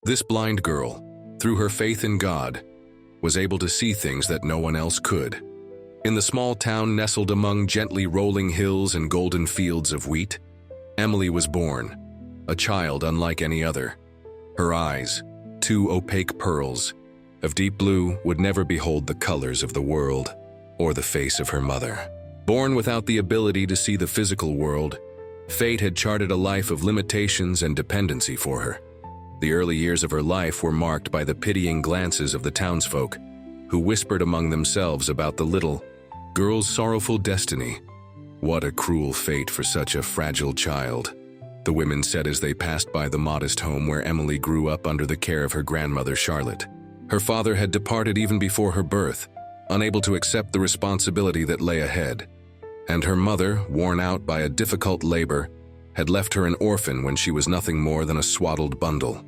This blind girl, through her faith in God, was able to see things that no one else could. In the small town nestled among gently rolling hills and golden fields of wheat, Emily was born, a child unlike any other. Her eyes, two opaque pearls of deep blue, would never behold the colors of the world or the face of her mother. Born without the ability to see the physical world, fate had charted a life of limitations and dependency for her. The early years of her life were marked by the pitying glances of the townsfolk, who whispered among themselves about the little girl's sorrowful destiny. What a cruel fate for such a fragile child, the women said as they passed by the modest home where Emily grew up under the care of her grandmother Charlotte. Her father had departed even before her birth, unable to accept the responsibility that lay ahead. And her mother, worn out by a difficult labor, had left her an orphan when she was nothing more than a swaddled bundle.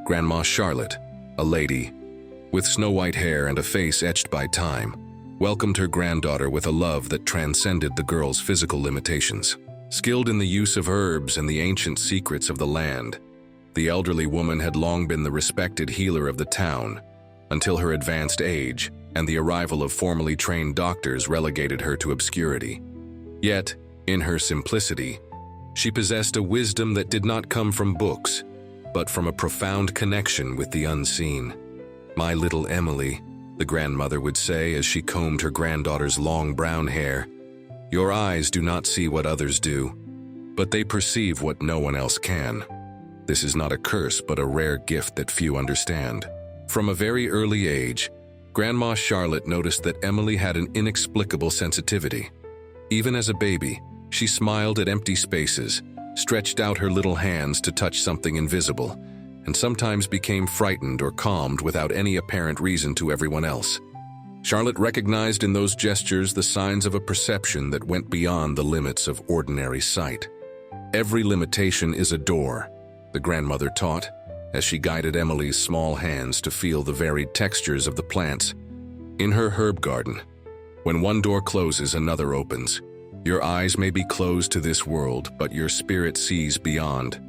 Grandma Charlotte, a lady, with snow-white hair and a face etched by time, welcomed her granddaughter with a love that transcended the girl's physical limitations. Skilled in the use of herbs and the ancient secrets of the land, the elderly woman had long been the respected healer of the town, until her advanced age and the arrival of formally trained doctors relegated her to obscurity. Yet, in her simplicity, she possessed a wisdom that did not come from books, but from a profound connection with the unseen. "My little Emily," the grandmother would say as she combed her granddaughter's long brown hair, "your eyes do not see what others do, but they perceive what no one else can. This is not a curse, but a rare gift that few understand." From a very early age, Grandma Charlotte noticed that Emily had an inexplicable sensitivity. Even as a baby, she smiled at empty spaces, stretched out her little hands to touch something invisible, and sometimes became frightened or calmed without any apparent reason to everyone else. Charlotte recognized in those gestures the signs of a perception that went beyond the limits of ordinary sight. "Every limitation is a door," the grandmother taught, as she guided Emily's small hands to feel the varied textures of the plants in her herb garden. "When one door closes, another opens. Your eyes may be closed to this world, but your spirit sees beyond."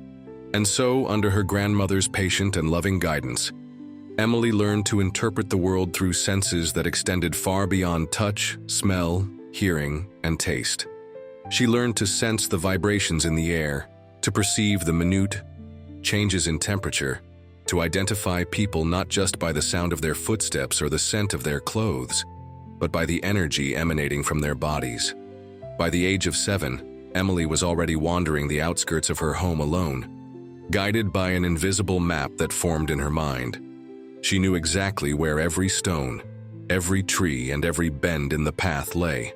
And so, under her grandmother's patient and loving guidance, Emily learned to interpret the world through senses that extended far beyond touch, smell, hearing, and taste. She learned to sense the vibrations in the air, to perceive the minute changes in temperature, to identify people not just by the sound of their footsteps or the scent of their clothes, but by the energy emanating from their bodies. By the age of 7, Emily was already wandering the outskirts of her home alone, guided by an invisible map that formed in her mind. She knew exactly where every stone, every tree, and every bend in the path lay.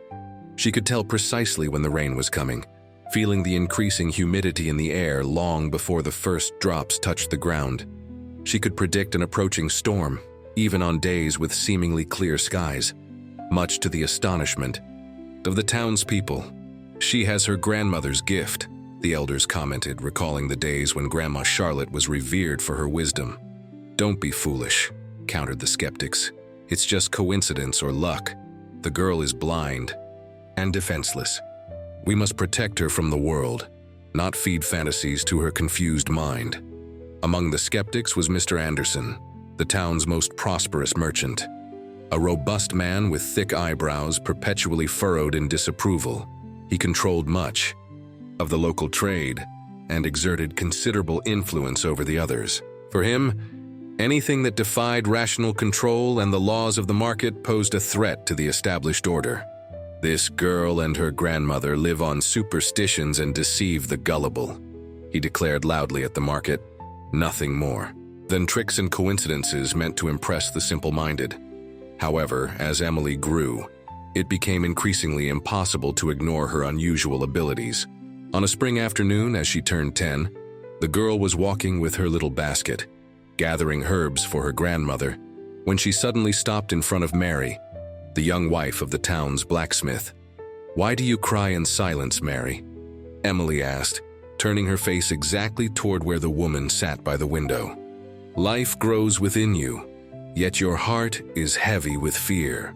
She could tell precisely when the rain was coming, feeling the increasing humidity in the air long before the first drops touched the ground. She could predict an approaching storm, even on days with seemingly clear skies, much to the astonishment of the townspeople. "She has her grandmother's gift," the elders commented, recalling the days when Grandma Charlotte was revered for her wisdom. "Don't be foolish," countered the skeptics. "It's just coincidence or luck. The girl is blind and defenseless. We must protect her from the world, not feed fantasies to her confused mind." Among the skeptics was Mr. Anderson, the town's most prosperous merchant. A robust man with thick eyebrows perpetually furrowed in disapproval, he controlled much of the local trade and exerted considerable influence over the others. For him, anything that defied rational control and the laws of the market posed a threat to the established order. "This girl and her grandmother live on superstitions and deceive the gullible," he declared loudly at the market. "Nothing more than tricks and coincidences meant to impress the simple-minded." However, as Emily grew, it became increasingly impossible to ignore her unusual abilities. On a spring afternoon, as she turned 10, the girl was walking with her little basket, gathering herbs for her grandmother, when she suddenly stopped in front of Mary, the young wife of the town's blacksmith. "Why do you cry in silence, Mary?" Emily asked, turning her face exactly toward where the woman sat by the window. "Life grows within you, yet your heart is heavy with fear."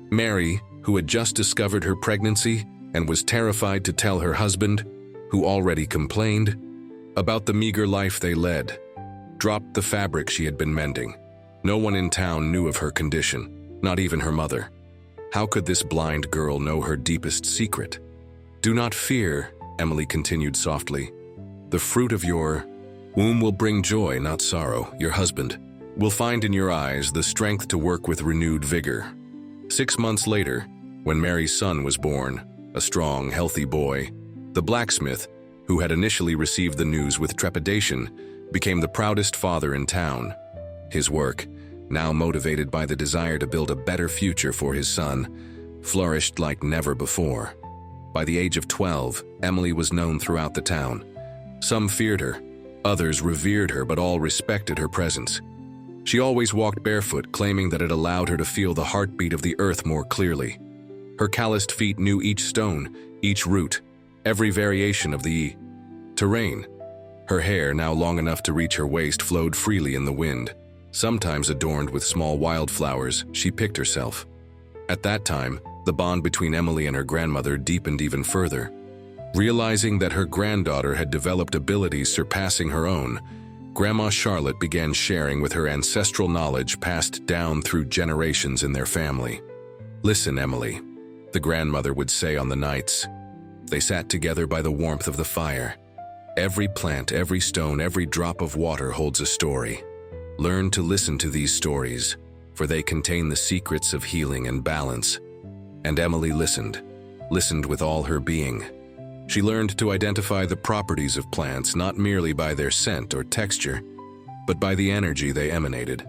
Mary, who had just discovered her pregnancy and was terrified to tell her husband, who already complained, about the meager life they led, dropped the fabric she had been mending. No one in town knew of her condition, not even her mother. How could this blind girl know her deepest secret? "Do not fear," Emily continued softly. "The fruit of your womb will bring joy, not sorrow. Your husband will find in your eyes the strength to work with renewed vigor." 6 months later, when Mary's son was born, a strong, healthy boy, the blacksmith, who had initially received the news with trepidation, became the proudest father in town. His work, now motivated by the desire to build a better future for his son, flourished like never before. By the age of 12, Emily was known throughout the town. Some feared her, others revered her, but all respected her presence. She always walked barefoot, claiming that it allowed her to feel the heartbeat of the earth more clearly. Her calloused feet knew each stone, each root, every variation of the terrain. Her hair, now long enough to reach her waist, flowed freely in the wind. Sometimes adorned with small wildflowers, she picked herself. At that time, the bond between Emily and her grandmother deepened even further. Realizing that her granddaughter had developed abilities surpassing her own, Grandma Charlotte began sharing with her ancestral knowledge passed down through generations in their family. "Listen, Emily," the grandmother would say on the nights. They sat together by the warmth of the fire. "Every plant, every stone, every drop of water holds a story. Learn to listen to these stories, for they contain the secrets of healing and balance." And Emily listened with all her being. She learned to identify the properties of plants not merely by their scent or texture, but by the energy they emanated.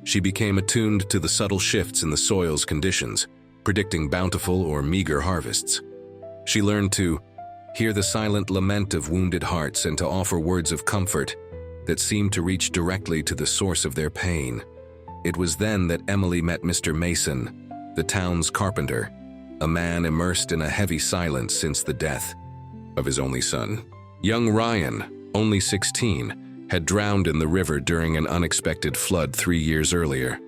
She became attuned to the subtle shifts in the soil's conditions, predicting bountiful or meager harvests. She learned to hear the silent lament of wounded hearts and to offer words of comfort that seemed to reach directly to the source of their pain. It was then that Emily met Mr. Mason, the town's carpenter, a man immersed in a heavy silence since the death of his only son. Young Ryan, only 16, had drowned in the river during an unexpected flood 3 years earlier.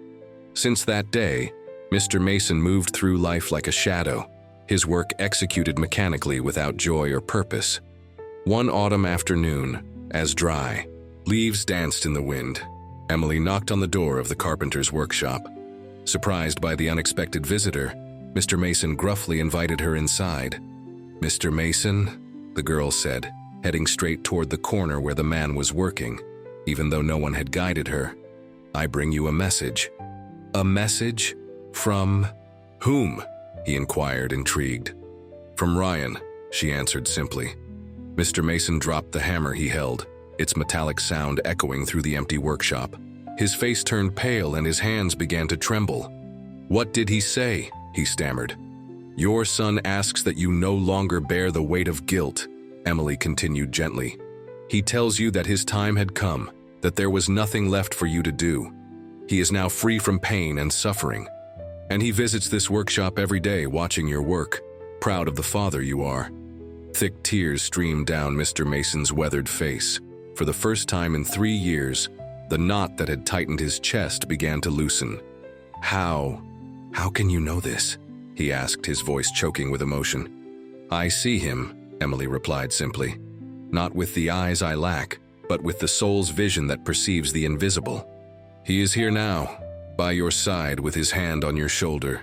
Since that day, Mr. Mason moved through life like a shadow, his work executed mechanically without joy or purpose. One autumn afternoon, as dry leaves danced in the wind, Emily knocked on the door of the carpenter's workshop. Surprised by the unexpected visitor, Mr. Mason gruffly invited her inside. "Mr. Mason," the girl said, heading straight toward the corner where the man was working, even though no one had guided her. "I bring you a message." "A message? From whom?" he inquired, intrigued. "From Ryan," she answered simply. Mr. Mason dropped the hammer he held, its metallic sound echoing through the empty workshop. His face turned pale and his hands began to tremble. "What did he say?" he stammered. "Your son asks that you no longer bear the weight of guilt," Emily continued gently. "He tells you that his time had come, that there was nothing left for you to do. He is now free from pain and suffering. And he visits this workshop every day, watching your work, proud of the father you are." Thick tears streamed down Mr. Mason's weathered face. For the first time in 3 years, the knot that had tightened his chest began to loosen. How can you know this?" he asked, his voice choking with emotion. "I see him," Emily replied simply. "Not with the eyes I lack, but with the soul's vision that perceives the invisible. He is here now, by your side with his hand on your shoulder.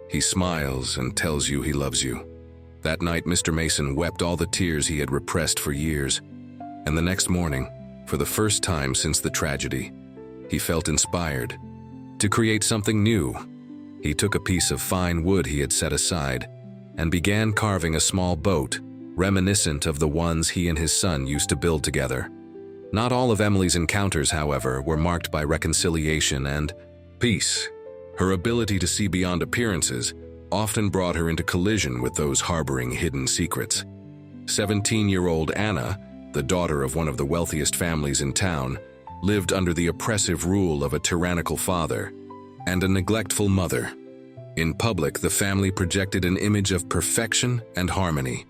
He smiles and tells you he loves you." That night, Mr. Mason wept all the tears he had repressed for years. And the next morning, for the first time since the tragedy, he felt inspired to create something new. He took a piece of fine wood he had set aside and began carving a small boat, reminiscent of the ones he and his son used to build together. Not all of Emily's encounters, however, were marked by reconciliation and peace. Her ability to see beyond appearances often brought her into collision with those harboring hidden secrets. 17-year-old Anna, the daughter of one of the wealthiest families in town, lived under the oppressive rule of a tyrannical father and a neglectful mother. In public, the family projected an image of perfection and harmony.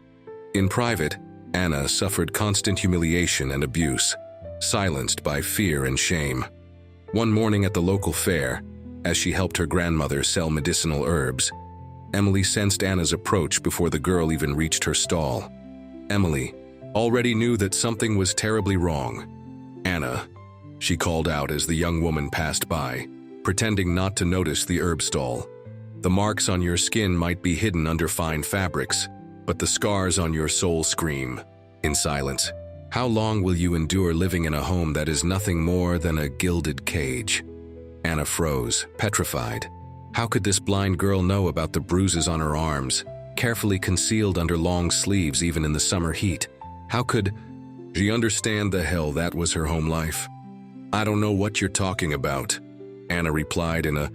In private, Anna suffered constant humiliation and abuse, silenced by fear and shame. One morning at the local fair, as she helped her grandmother sell medicinal herbs, Emily sensed Anna's approach before the girl even reached her stall. Emily already knew that something was terribly wrong. "Anna," she called out as the young woman passed by, pretending not to notice the herb stall. "The marks on your skin might be hidden under fine fabrics, but the scars on your soul scream." In silence, "How long will you endure living in a home that is nothing more than a gilded cage?" Anna froze, petrified. How could this blind girl know about the bruises on her arms, carefully concealed under long sleeves even in the summer heat? How could she understand the hell that was her home life? "I don't know what you're talking about," Anna replied in a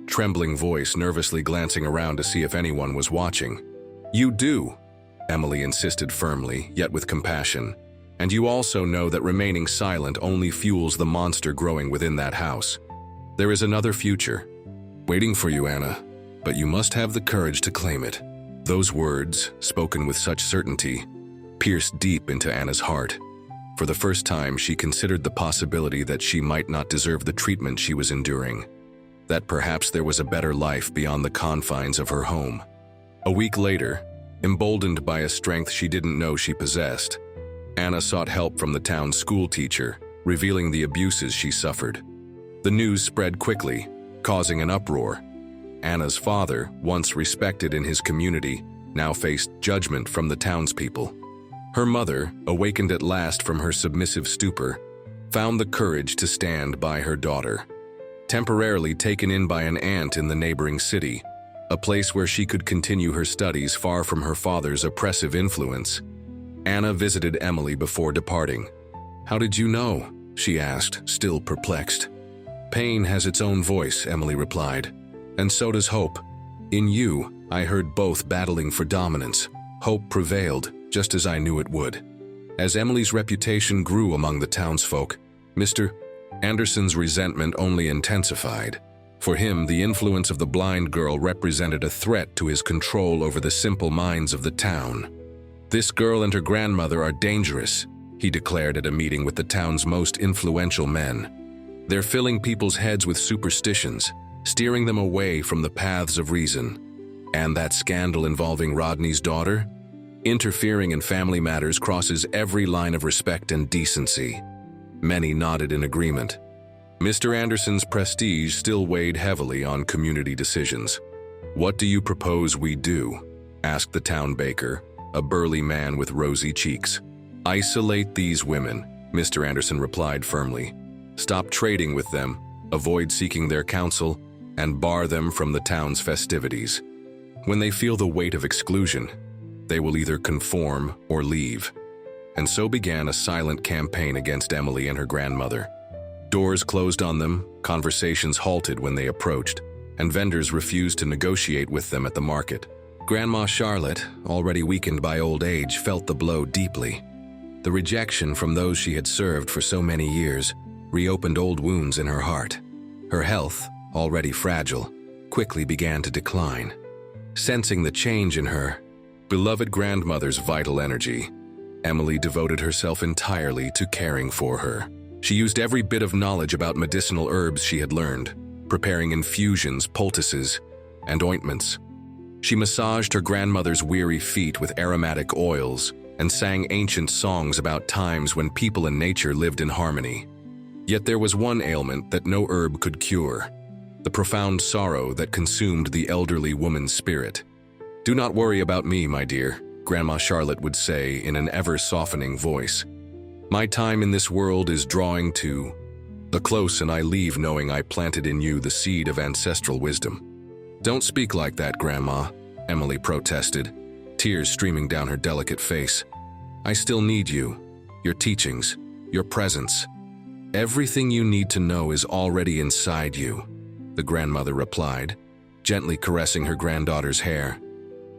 trembling voice, nervously glancing around to see if anyone was watching. "You do," Emily insisted firmly, yet with compassion. "And you also know that remaining silent only fuels the monster growing within that house. There is another future waiting for you, Anna, but you must have the courage to claim it." Those words, spoken with such certainty, pierced deep into Anna's heart. For the first time, she considered the possibility that she might not deserve the treatment she was enduring, that perhaps there was a better life beyond the confines of her home. A week later, emboldened by a strength she didn't know she possessed, Anna sought help from the town's school teacher, revealing the abuses she suffered. The news spread quickly, causing an uproar. Anna's father, once respected in his community, now faced judgment from the townspeople. Her mother, awakened at last from her submissive stupor, found the courage to stand by her daughter. Temporarily taken in by an aunt in the neighboring city, a place where she could continue her studies far from her father's oppressive influence, Anna visited Emily before departing. "How did you know?" she asked, still perplexed. "Pain has its own voice," Emily replied, "and so does hope. In you, I heard both battling for dominance. Hope prevailed, just as I knew it would." As Emily's reputation grew among the townsfolk, Mr. Anderson's resentment only intensified. For him, the influence of the blind girl represented a threat to his control over the simple minds of the town. "This girl and her grandmother are dangerous," he declared at a meeting with the town's most influential men. "They're filling people's heads with superstitions, steering them away from the paths of reason. And that scandal involving Rodney's daughter? Interfering in family matters crosses every line of respect and decency." Many nodded in agreement. Mr. Anderson's prestige still weighed heavily on community decisions. "What do you propose we do?" asked the town baker, a burly man with rosy cheeks. "Isolate these women," Mr. Anderson replied firmly. "Stop trading with them, avoid seeking their counsel, and bar them from the town's festivities. When they feel the weight of exclusion, they will either conform or leave." And so began a silent campaign against Emily and her grandmother. Doors closed on them, conversations halted when they approached, and vendors refused to negotiate with them at the market. Grandma Charlotte, already weakened by old age, felt the blow deeply. The rejection from those she had served for so many years reopened old wounds in her heart. Her health, already fragile, quickly began to decline. Sensing the change in her beloved grandmother's vital energy, Emily devoted herself entirely to caring for her. She used every bit of knowledge about medicinal herbs she had learned, preparing infusions, poultices, and ointments. She massaged her grandmother's weary feet with aromatic oils and sang ancient songs about times when people and nature lived in harmony. Yet there was one ailment that no herb could cure: the profound sorrow that consumed the elderly woman's spirit. "Do not worry about me, my dear," Grandma Charlotte would say in an ever-softening voice. "My time in this world is drawing to a close, and I leave knowing I planted in you the seed of ancestral wisdom." "Don't speak like that, Grandma," Emily protested, tears streaming down her delicate face. "I still need you, your teachings, your presence. Everything you need to know is already inside you," the grandmother replied, gently caressing her granddaughter's hair.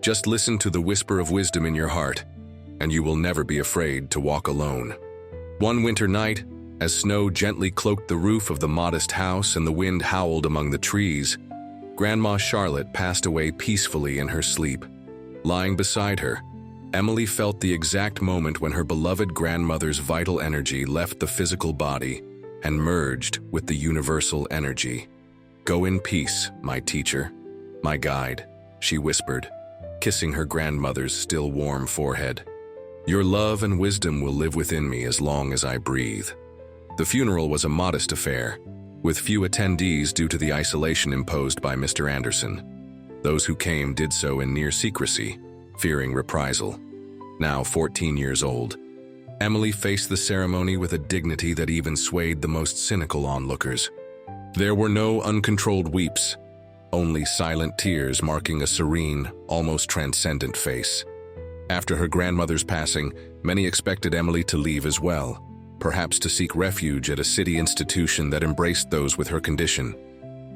"Just listen to the whisper of wisdom in your heart, and you will never be afraid to walk alone." One winter night, as snow gently cloaked the roof of the modest house and the wind howled among the trees, Grandma Charlotte passed away peacefully in her sleep. Lying beside her, Emily felt the exact moment when her beloved grandmother's vital energy left the physical body and merged with the universal energy. "Go in peace, my teacher, my guide," she whispered, kissing her grandmother's still warm forehead. "Your love and wisdom will live within me as long as I breathe." The funeral was a modest affair, with few attendees due to the isolation imposed by Mr. Anderson. Those who came did so in near secrecy, fearing reprisal. Now 14 years old, Emily faced the ceremony with a dignity that even swayed the most cynical onlookers. There were no uncontrolled weeps, only silent tears marking a serene, almost transcendent face. After her grandmother's passing, many expected Emily to leave as well, perhaps to seek refuge at a city institution that embraced those with her condition.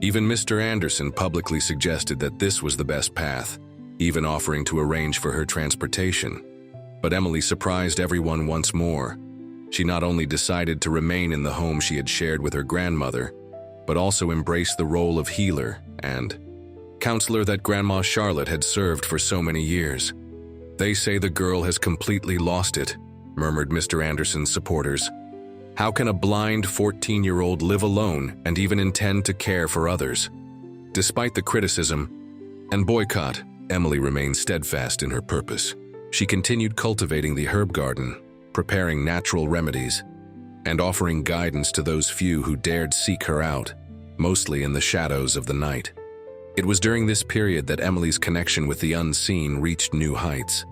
Even Mr. Anderson publicly suggested that this was the best path, even offering to arrange for her transportation. But Emily surprised everyone once more. She not only decided to remain in the home she had shared with her grandmother, but also embraced the role of healer and counselor that Grandma Charlotte had served for so many years. "They say the girl has completely lost it," murmured Mr. Anderson's supporters. "How can a blind 14-year-old live alone and even intend to care for others?" Despite the criticism and boycott, Emily remained steadfast in her purpose. She continued cultivating the herb garden, preparing natural remedies, and offering guidance to those few who dared seek her out, mostly in the shadows of the night. It was during this period that Emily's connection with the unseen reached new heights.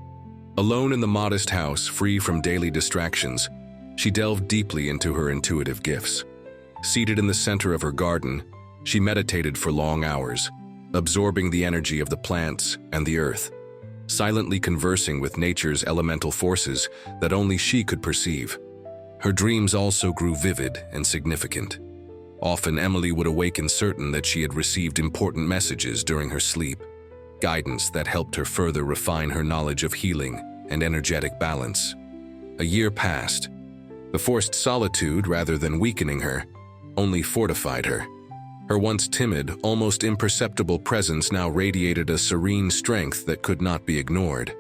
Alone in the modest house, free from daily distractions, she delved deeply into her intuitive gifts. Seated in the center of her garden, she meditated for long hours, absorbing the energy of the plants and the earth, silently conversing with nature's elemental forces that only she could perceive. Her dreams also grew vivid and significant. Often Emily would awaken certain that she had received important messages during her sleep, guidance that helped her further refine her knowledge of healing and energetic balance. A year passed. The forced solitude, rather than weakening her, only fortified her. Her once timid, almost imperceptible presence now radiated a serene strength that could not be ignored.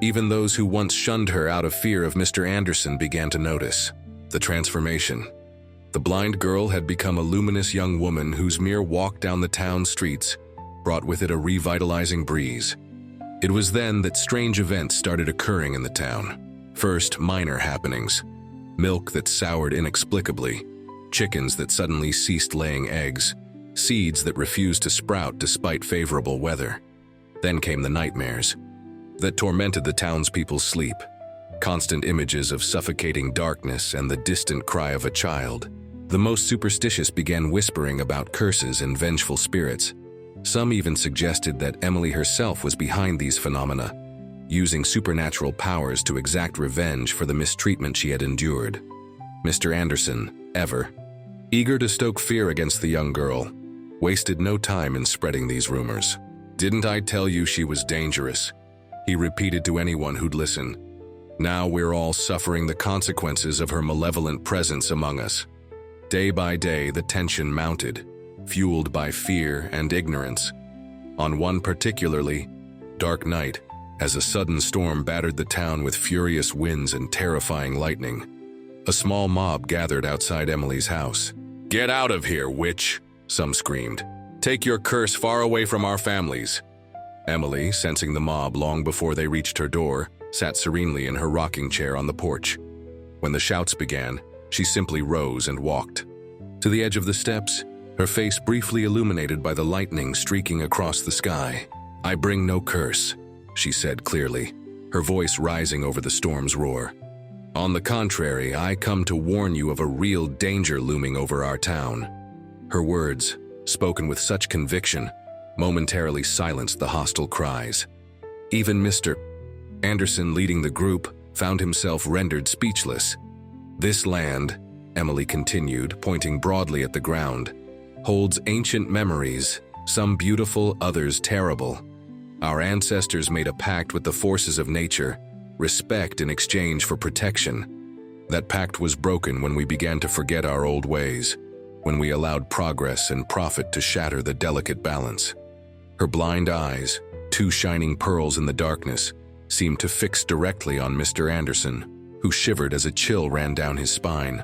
Even those who once shunned her out of fear of Mr. Anderson began to notice the transformation. The blind girl had become a luminous young woman whose mere walk down the town streets brought with it a revitalizing breeze. It was then that strange events started occurring in the town. First, minor happenings. Milk that soured inexplicably, chickens that suddenly ceased laying eggs, seeds that refused to sprout despite favorable weather. Then came the nightmares that tormented the townspeople's sleep. Constant images of suffocating darkness and the distant cry of a child. The most superstitious began whispering about curses and vengeful spirits. Some even suggested that Emily herself was behind these phenomena, using supernatural powers to exact revenge for the mistreatment she had endured. Mr. Anderson, ever eager to stoke fear against the young girl, wasted no time in spreading these rumors. "Didn't I tell you she was dangerous?" he repeated to anyone who'd listen. "Now we're all suffering the consequences of her malevolent presence among us." Day by day, the tension mounted, fueled by fear and ignorance. On one particularly dark night, as a sudden storm battered the town with furious winds and terrifying lightning, a small mob gathered outside Emily's house. "Get out of here, witch!" some screamed. "Take your curse far away from our families." Emily, sensing the mob long before they reached her door, sat serenely in her rocking chair on the porch. When the shouts began, she simply rose and walked to the edge of the steps, her face briefly illuminated by the lightning streaking across the sky. "I bring no curse," she said clearly, her voice rising over the storm's roar. "On the contrary, I come to warn you of a real danger looming over our town." Her words, spoken with such conviction, momentarily silenced the hostile cries. Even Mr. Anderson, leading the group, found himself rendered speechless. "This land," Emily continued, pointing broadly at the ground, "holds ancient memories, some beautiful, others terrible. Our ancestors made a pact with the forces of nature, respect in exchange for protection. That pact was broken when we began to forget our old ways, when we allowed progress and profit to shatter the delicate balance." Her blind eyes, two shining pearls in the darkness, seemed to fix directly on Mr. Anderson, who shivered as a chill ran down his spine.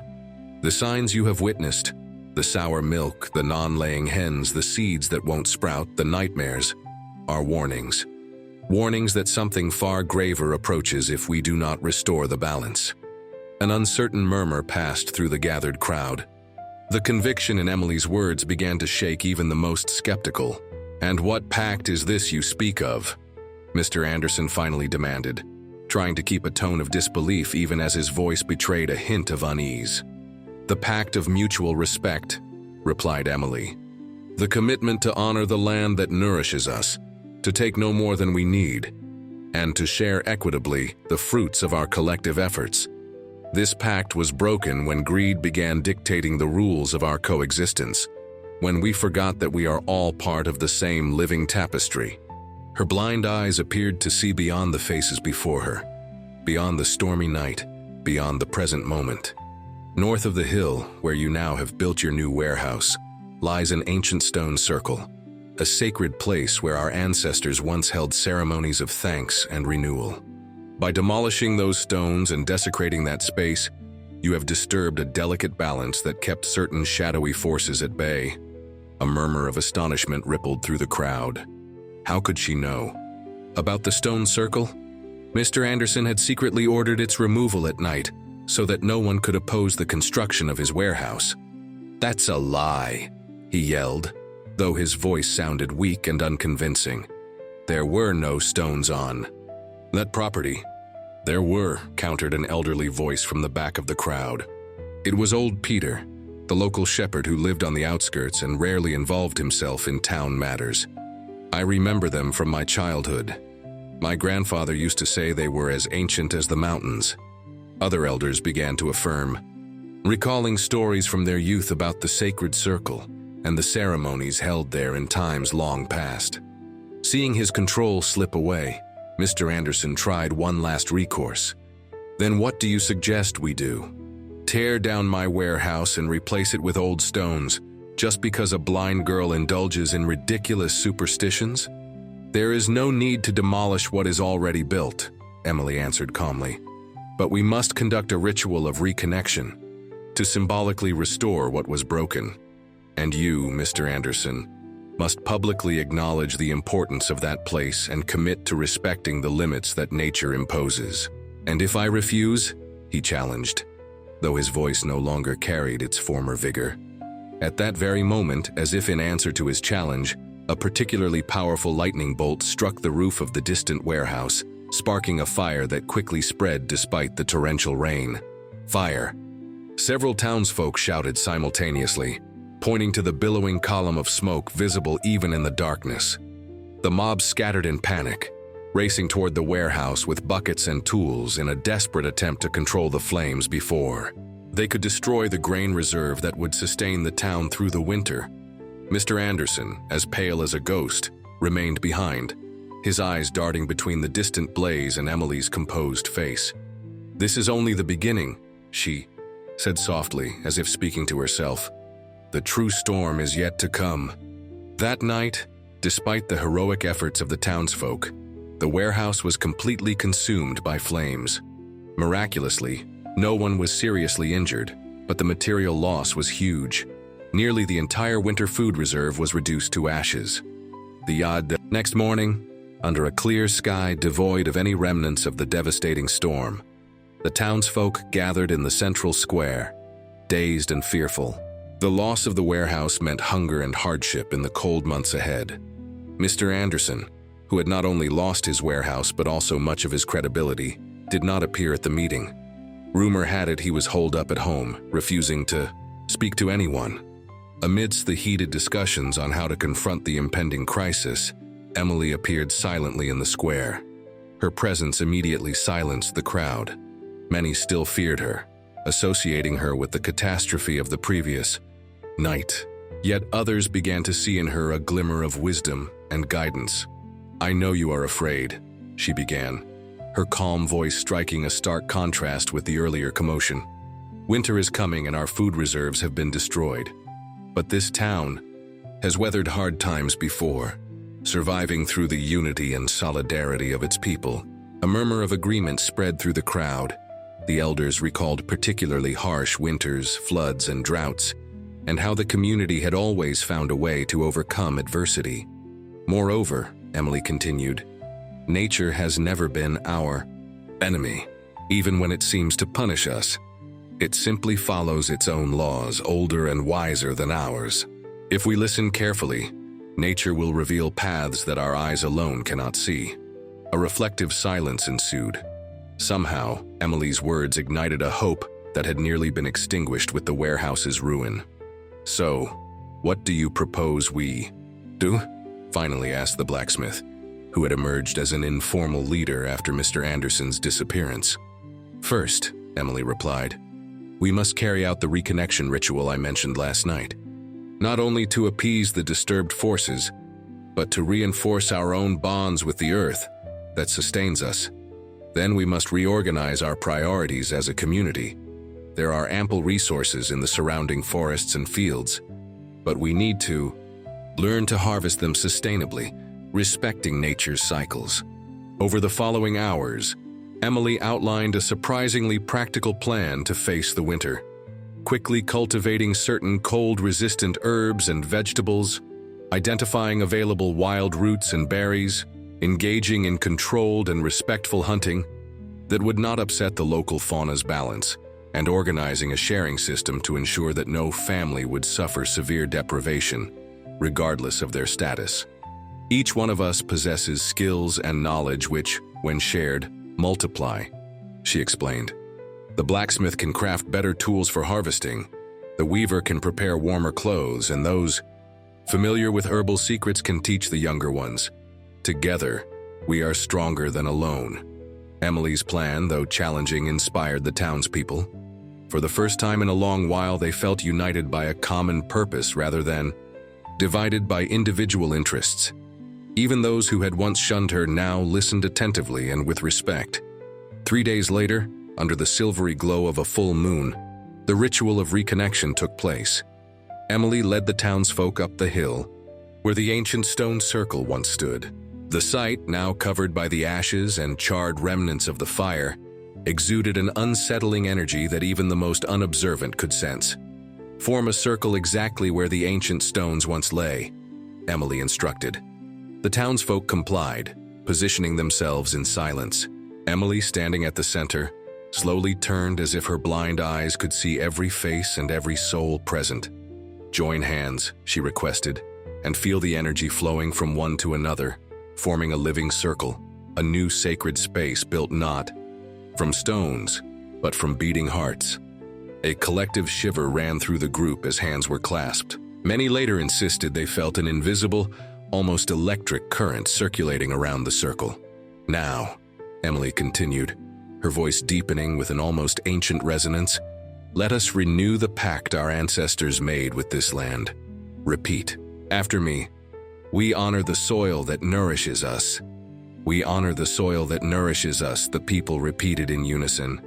"The signs you have witnessed, the sour milk, the non-laying hens, the seeds that won't sprout, the nightmares, are warnings. Warnings that something far graver approaches if we do not restore the balance." An uncertain murmur passed through the gathered crowd. The conviction in Emily's words began to shake even the most skeptical. "And what pact is this you speak of?" Mr. Anderson finally demanded, trying to keep a tone of disbelief even as his voice betrayed a hint of unease. "The pact of mutual respect," replied Emily. "The commitment to honor the land that nourishes us, to take no more than we need, and to share equitably the fruits of our collective efforts. This pact was broken when greed began dictating the rules of our coexistence, when we forgot that we are all part of the same living tapestry." Her blind eyes appeared to see beyond the faces before her, beyond the stormy night, beyond the present moment. "North of the hill, where you now have built your new warehouse, lies an ancient stone circle, a sacred place where our ancestors once held ceremonies of thanks and renewal. By demolishing those stones and desecrating that space, you have disturbed a delicate balance that kept certain shadowy forces at bay." A murmur of astonishment rippled through the crowd. How could she know? About the stone circle? Mr. Anderson had secretly ordered its removal at night, so that no one could oppose the construction of his warehouse. "That's a lie," he yelled, though his voice sounded weak and unconvincing. "There were no stones on that property." "There were," countered an elderly voice from the back of the crowd. It was old Peter, the local shepherd who lived on the outskirts and rarely involved himself in town matters. "I remember them from my childhood. My grandfather used to say they were as ancient as the mountains." Other elders began to affirm, recalling stories from their youth about the sacred circle and the ceremonies held there in times long past. Seeing his control slip away, Mr. Anderson tried one last recourse. "Then what do you suggest we do? Tear down my warehouse and replace it with old stones, just because a blind girl indulges in ridiculous superstitions?" "There is no need to demolish what is already built," Emily answered calmly. "But we must conduct a ritual of reconnection, to symbolically restore what was broken. And you, Mr. Anderson, must publicly acknowledge the importance of that place and commit to respecting the limits that nature imposes." "And if I refuse?" he challenged, though his voice no longer carried its former vigor. At that very moment, as if in answer to his challenge, a particularly powerful lightning bolt struck the roof of the distant warehouse, sparking a fire that quickly spread despite the torrential rain. "Fire!" Several townsfolk shouted simultaneously, pointing to the billowing column of smoke visible even in the darkness. The mob scattered in panic, racing toward the warehouse with buckets and tools in a desperate attempt to control the flames before they could destroy the grain reserve that would sustain the town through the winter. Mr. Anderson, as pale as a ghost, remained behind, his eyes darting between the distant blaze and Emily's composed face. "This is only the beginning," she said softly, as if speaking to herself. "The true storm is yet to come." That night, despite the heroic efforts of the townsfolk, the warehouse was completely consumed by flames. Miraculously, no one was seriously injured, but the material loss was huge. Nearly the entire winter food reserve was reduced to ashes. Next morning, under a clear sky devoid of any remnants of the devastating storm, the townsfolk gathered in the central square, dazed and fearful. The loss of the warehouse meant hunger and hardship in the cold months ahead. Mr. Anderson, who had not only lost his warehouse but also much of his credibility, did not appear at the meeting. Rumor had it he was holed up at home, refusing to speak to anyone. Amidst the heated discussions on how to confront the impending crisis, Emily appeared silently in the square. Her presence immediately silenced the crowd. Many still feared her, associating her with the catastrophe of the previous night. Yet others began to see in her a glimmer of wisdom and guidance. "I know you are afraid," she began, her calm voice striking a stark contrast with the earlier commotion. "Winter is coming and our food reserves have been destroyed. But this town has weathered hard times before, surviving through the unity and solidarity of its people." A murmur of agreement spread through the crowd. The elders recalled particularly harsh winters, floods, and droughts, and how the community had always found a way to overcome adversity. "Moreover," Emily continued, "nature has never been our enemy, even when it seems to punish us." It simply follows its own laws, older and wiser than ours. If we listen carefully, nature will reveal paths that our eyes alone cannot see. A reflective silence ensued. Somehow, Emily's words ignited a hope that had nearly been extinguished with the warehouse's ruin. "So, what do you propose we do?" finally asked the blacksmith, who had emerged as an informal leader after Mr. Anderson's disappearance. "First," Emily replied, "we must carry out the reconnection ritual I mentioned last night, not only to appease the disturbed forces, but to reinforce our own bonds with the earth that sustains us. Then we must reorganize our priorities as a community. There are ample resources in the surrounding forests and fields, but we need to learn to harvest them sustainably, respecting nature's cycles." Over the following hours, Emily outlined a surprisingly practical plan to face the winter, quickly cultivating certain cold-resistant herbs and vegetables, identifying available wild roots and berries, engaging in controlled and respectful hunting that would not upset the local fauna's balance, and organizing a sharing system to ensure that no family would suffer severe deprivation, regardless of their status. "Each one of us possesses skills and knowledge which, when shared, multiply," she explained. "The blacksmith can craft better tools for harvesting, the weaver can prepare warmer clothes, and those familiar with herbal secrets can teach the younger ones. Together, we are stronger than alone." Emily's plan, though challenging, inspired the townspeople. For the first time in a long while, they felt united by a common purpose rather than divided by individual interests. Even those who had once shunned her now listened attentively and with respect. 3 days later, under the silvery glow of a full moon, the ritual of reconnection took place. Emily led the townsfolk up the hill, where the ancient stone circle once stood. The site, now covered by the ashes and charred remnants of the fire, exuded an unsettling energy that even the most unobservant could sense. "Form a circle exactly where the ancient stones once lay," Emily instructed. The townsfolk complied, positioning themselves in silence. Emily, standing at the center, slowly turned as if her blind eyes could see every face and every soul present. "Join hands," she requested, "and feel the energy flowing from one to another, forming a living circle, a new sacred space built not from stones, but from beating hearts." A collective shiver ran through the group as hands were clasped. Many later insisted they felt an invisible, almost electric current circulating around the circle. "Now," Emily continued, her voice deepening with an almost ancient resonance, "let us renew the pact our ancestors made with this land. Repeat after me. We honor the soil that nourishes us. We honor the soil that nourishes us," the people repeated in unison.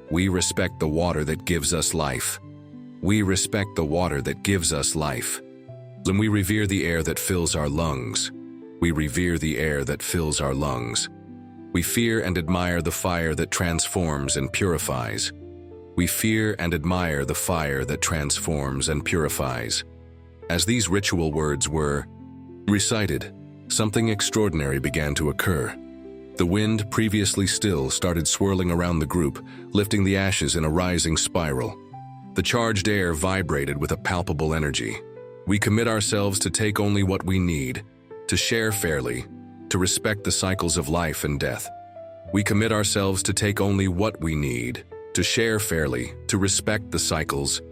"We respect the water that gives us life. We respect the water that gives us life. And we revere the air that fills our lungs. We revere the air that fills our lungs. We fear and admire the fire that transforms and purifies. We fear and admire the fire that transforms and purifies." As these ritual words were recited, something extraordinary began to occur. The wind, previously still, started swirling around the group, lifting the ashes in a rising spiral. The charged air vibrated with a palpable energy. "We commit ourselves to take only what we need, to share fairly, to respect the cycles of life and death. We commit ourselves to take only what we need, to share fairly, to respect the cycles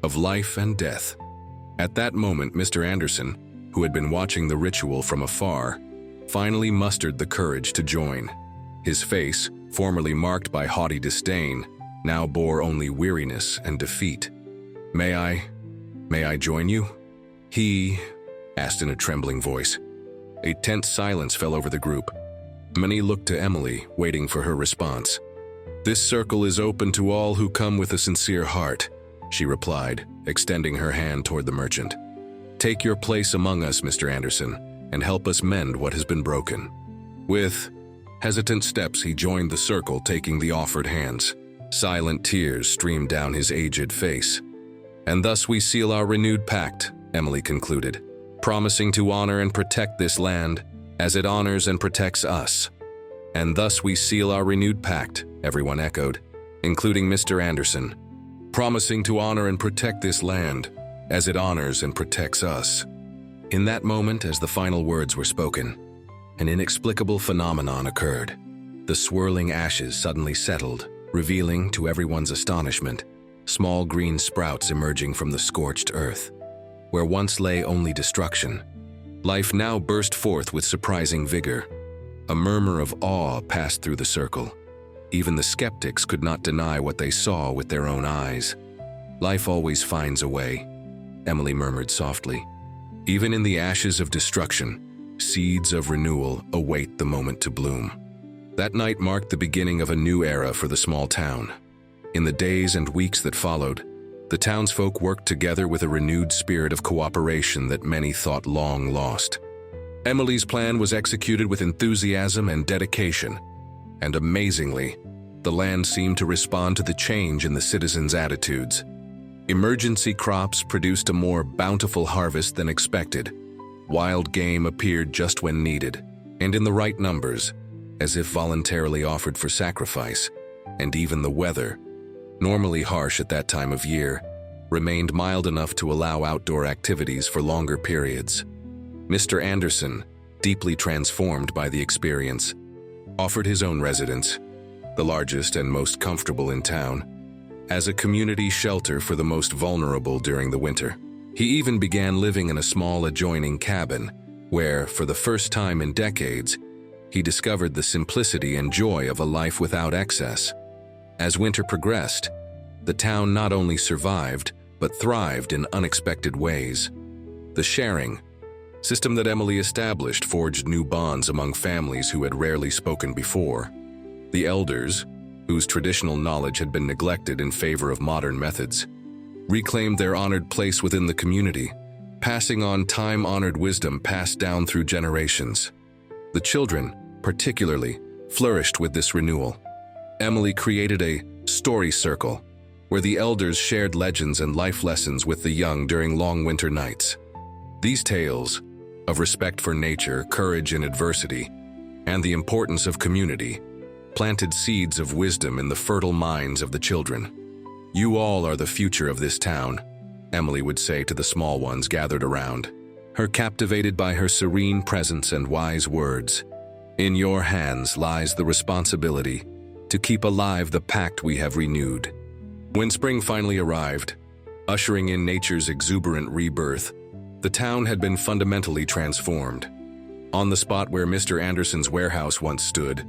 of life and death." At that moment, Mr. Anderson, who had been watching the ritual from afar, finally mustered the courage to join. His face, formerly marked by haughty disdain, now bore only weariness and defeat. May I join you?" he asked in a trembling voice. A tense silence fell over the group. Many looked to Emily, waiting for her response. "This circle is open to all who come with a sincere heart," she replied, extending her hand toward the merchant. "Take your place among us, Mr. Anderson, and help us mend what has been broken." With hesitant steps, he joined the circle, taking the offered hands. Silent tears streamed down his aged face. "And thus we seal our renewed pact," Emily concluded, "promising to honor and protect this land as it honors and protects us." "And thus we seal our renewed pact," everyone echoed, including Mr. Anderson. promising to honor and protect this land as it honors and protects us. In that moment, as the final words were spoken, an inexplicable phenomenon occurred. The swirling ashes suddenly settled, revealing, to everyone's astonishment, small green sprouts emerging from the scorched earth. Where once lay only destruction, life now burst forth with surprising vigor. A murmur of awe passed through the circle. Even the skeptics could not deny what they saw with their own eyes. "Life always finds a way," Emily murmured softly. "Even in the ashes of destruction, seeds of renewal await the moment to bloom." That night marked the beginning of a new era for the small town. In the days and weeks that followed, the townsfolk worked together with a renewed spirit of cooperation that many thought long lost. Emily's plan was executed with enthusiasm and dedication, and amazingly, the land seemed to respond to the change in the citizens' attitudes. Emergency crops produced a more bountiful harvest than expected. Wild game appeared just when needed, and in the right numbers, as if voluntarily offered for sacrifice, and even the weather, normally harsh at that time of year, remained mild enough to allow outdoor activities for longer periods. Mr. Anderson, deeply transformed by the experience, offered his own residence, the largest and most comfortable in town, as a community shelter for the most vulnerable during the winter. He even began living in a small adjoining cabin, where, for the first time in decades, he discovered the simplicity and joy of a life without excess. As winter progressed, the town not only survived, but thrived in unexpected ways. The sharing system that Emily established forged new bonds among families who had rarely spoken before. The elders, whose traditional knowledge had been neglected in favor of modern methods, reclaimed their honored place within the community, passing on time-honored wisdom passed down through generations. The children, particularly, flourished with this renewal. Emily created a story circle, where the elders shared legends and life lessons with the young during long winter nights. These tales, of respect for nature, courage in adversity, and the importance of community, planted seeds of wisdom in the fertile minds of the children. "You all are the future of this town," Emily would say to the small ones gathered around, her captivated by her serene presence and wise words. "In your hands lies the responsibility to keep alive the pact we have renewed." When spring finally arrived, ushering in nature's exuberant rebirth, the town had been fundamentally transformed. On the spot where Mr. Anderson's warehouse once stood,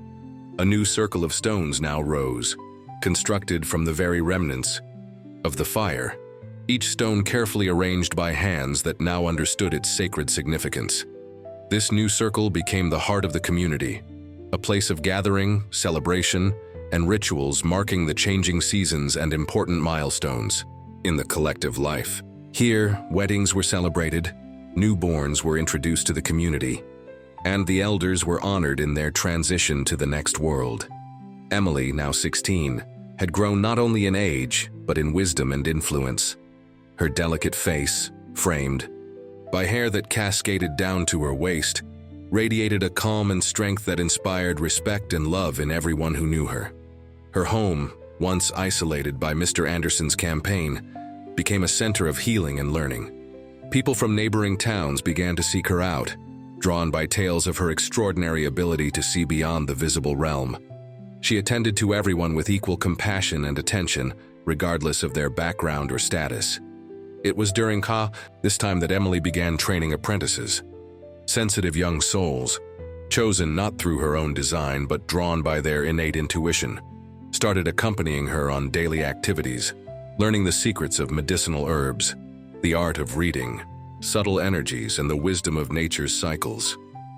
a new circle of stones now rose, constructed from the very remnants of the fire, each stone carefully arranged by hands that now understood its sacred significance. This new circle became the heart of the community, a place of gathering, celebration, and rituals marking the changing seasons and important milestones in the collective life. Here, weddings were celebrated, newborns were introduced to the community, and the elders were honored in their transition to the next world. Emily, now 16, had grown not only in age, but in wisdom and influence. Her delicate face, framed by hair that cascaded down to her waist, radiated a calm and strength that inspired respect and love in everyone who knew her. Her home, once isolated by Mr. Anderson's campaign, became a center of healing and learning. People from neighboring towns began to seek her out, drawn by tales of her extraordinary ability to see beyond the visible realm. She attended to everyone with equal compassion and attention, regardless of their background or status. It was during this time that Emily began training apprentices, sensitive young souls, chosen not through her own design but drawn by their innate intuition, started accompanying her on daily activities, learning the secrets of medicinal herbs, the art of reading, subtle energies, and the wisdom of nature's cycles.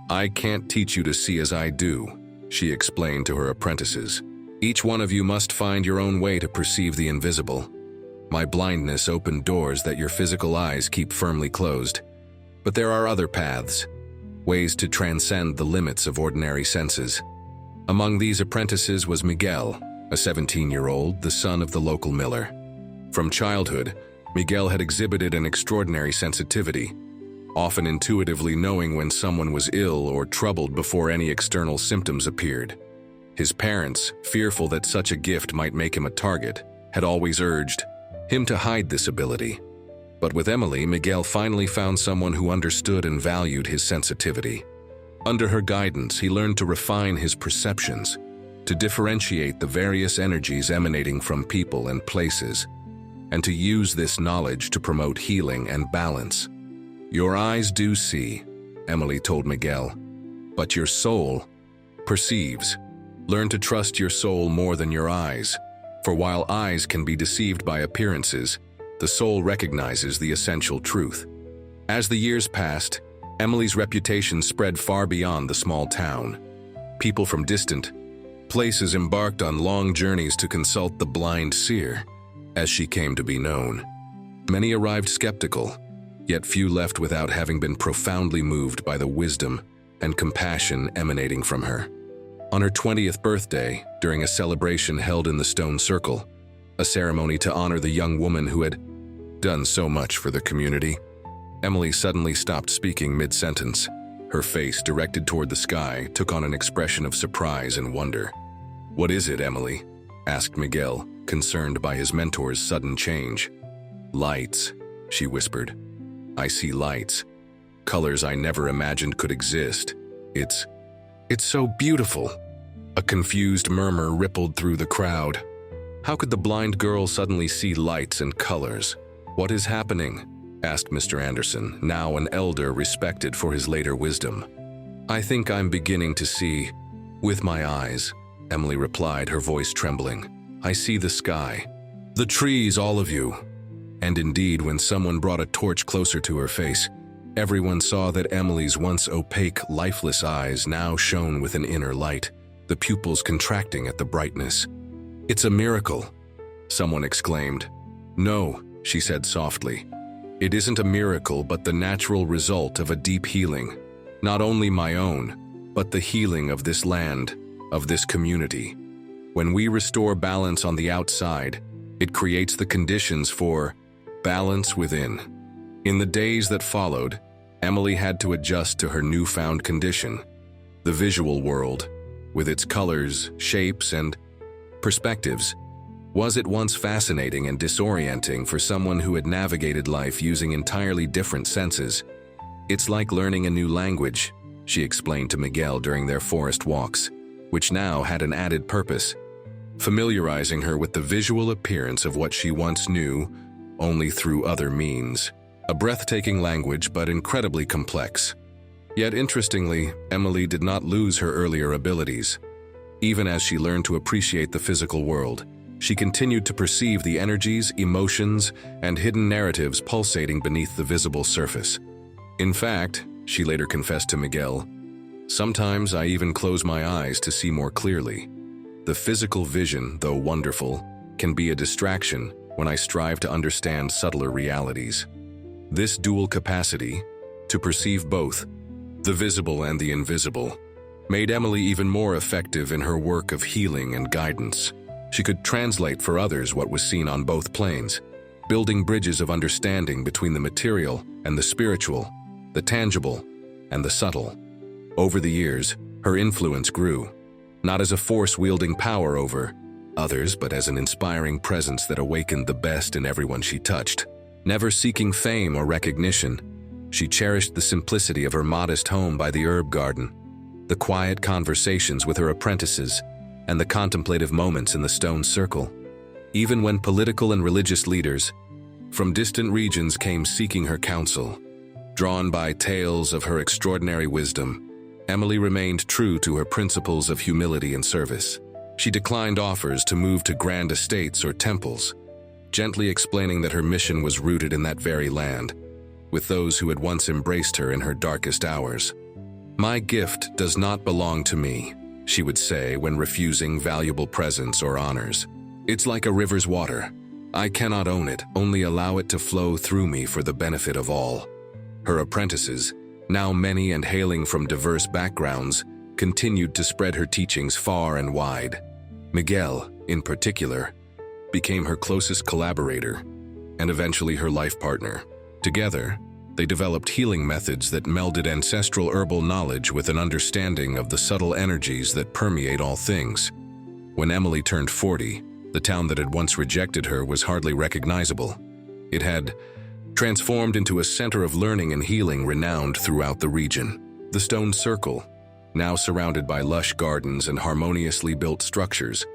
"I can't teach you to see as I do," she explained to her apprentices. "Each one of you must find your own way to perceive the invisible. My blindness opened doors that your physical eyes keep firmly closed. But there are other paths, ways to transcend the limits of ordinary senses." Among these apprentices was Miguel, a 17-year-old, the son of the local miller. From childhood, Miguel had exhibited an extraordinary sensitivity, often intuitively knowing when someone was ill or troubled before any external symptoms appeared. His parents, fearful that such a gift might make him a target, had always urged, him to hide this ability. But with Emily, Miguel finally found someone who understood and valued his sensitivity. Under her guidance, he learned to refine his perceptions, to differentiate the various energies emanating from people and places, and to use this knowledge to promote healing and balance. "Your eyes do see," Emily told Miguel, "but your soul perceives. Learn to trust your soul more than your eyes, for while eyes can be deceived by appearances, the soul recognizes the essential truth." As the years passed, Emily's reputation spread far beyond the small town. People from distant places embarked on long journeys to consult the blind seer, as she came to be known. Many arrived skeptical, yet few left without having been profoundly moved by the wisdom and compassion emanating from her. On her 20th birthday, during a celebration held in the Stone Circle, a ceremony to honor the young woman who had done so much for the community, Emily suddenly stopped speaking mid-sentence. Her face, directed toward the sky, took on an expression of surprise and wonder. "What is it, Emily?" asked Miguel, concerned by his mentor's sudden change. "Lights," she whispered. "I see lights. Colors I never imagined could exist. It's so beautiful." A confused murmur rippled through the crowd. How could the blind girl suddenly see lights and colors? "What is happening?" asked Mr. Anderson, now an elder respected for his later wisdom. "I think I'm beginning to see with my eyes," Emily replied, her voice trembling. "I see the sky, the trees, all of you." And indeed, when someone brought a torch closer to her face, everyone saw that Emily's once opaque, lifeless eyes now shone with an inner light, the pupils contracting at the brightness. "It's a miracle," someone exclaimed. "No," she said softly. "It isn't a miracle, but the natural result of a deep healing. Not only my own, but the healing of this land, of this community. When we restore balance on the outside, it creates the conditions for balance within." In the days that followed, Emily had to adjust to her newfound condition. The visual world, with its colors, shapes, and perspectives, was at once fascinating and disorienting for someone who had navigated life using entirely different senses. "It's like learning a new language," she explained to Miguel during their forest walks, which now had an added purpose, familiarizing her with the visual appearance of what she once knew only through other means. A breathtaking language, but incredibly complex. Yet interestingly, Emily did not lose her earlier abilities. Even as she learned to appreciate the physical world, she continued to perceive the energies, emotions, and hidden narratives pulsating beneath the visible surface. "In fact," she later confessed to Miguel, "sometimes I even close my eyes to see more clearly. The physical vision, though wonderful, can be a distraction when I strive to understand subtler realities." This dual capacity, to perceive both, the visible and the invisible, made Emily even more effective in her work of healing and guidance. She could translate for others what was seen on both planes, building bridges of understanding between the material and the spiritual, the tangible and the subtle. Over the years, her influence grew, not as a force wielding power over others, but as an inspiring presence that awakened the best in everyone she touched. Never seeking fame or recognition, she cherished the simplicity of her modest home by the herb garden, the quiet conversations with her apprentices, and the contemplative moments in the stone circle. Even when political and religious leaders from distant regions came seeking her counsel, drawn by tales of her extraordinary wisdom, Emily remained true to her principles of humility and service. She declined offers to move to grand estates or temples, gently explaining that her mission was rooted in that very land, with those who had once embraced her in her darkest hours. "My gift does not belong to me," she would say when refusing valuable presents or honors. "It's like a river's water. I cannot own it, only allow it to flow through me for the benefit of all." Her apprentices, now many and hailing from diverse backgrounds, continued to spread her teachings far and wide. Miguel, in particular, became her closest collaborator and eventually her life partner. Together, they developed healing methods that melded ancestral herbal knowledge with an understanding of the subtle energies that permeate all things. When Emily turned 40, The town that had once rejected her was hardly recognizable. It had transformed into a center of learning and healing renowned throughout the region. The stone circle, now surrounded by lush gardens and harmoniously built structures,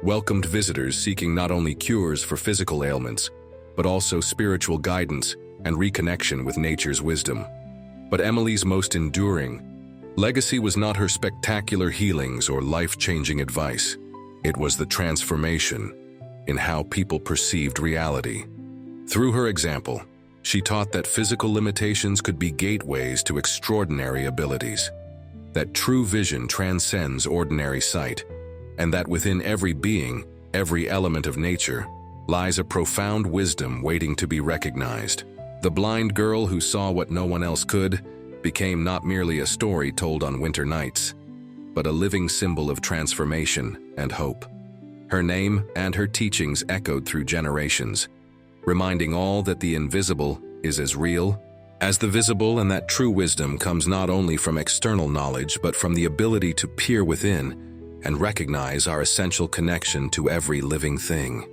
welcomed visitors seeking not only cures for physical ailments, but also spiritual guidance and reconnection with nature's wisdom. But Emily's most enduring legacy was not her spectacular healings or life-changing advice. It was the transformation in how people perceived reality. Through her example, she taught that physical limitations could be gateways to extraordinary abilities, that true vision transcends ordinary sight, and that within every being, every element of nature, lies a profound wisdom waiting to be recognized. The blind girl who saw what no one else could became not merely a story told on winter nights, but a living symbol of transformation and hope. Her name and her teachings echoed through generations, reminding all that the invisible is as real as the visible, and that true wisdom comes not only from external knowledge but from the ability to peer within and recognize our essential connection to every living thing.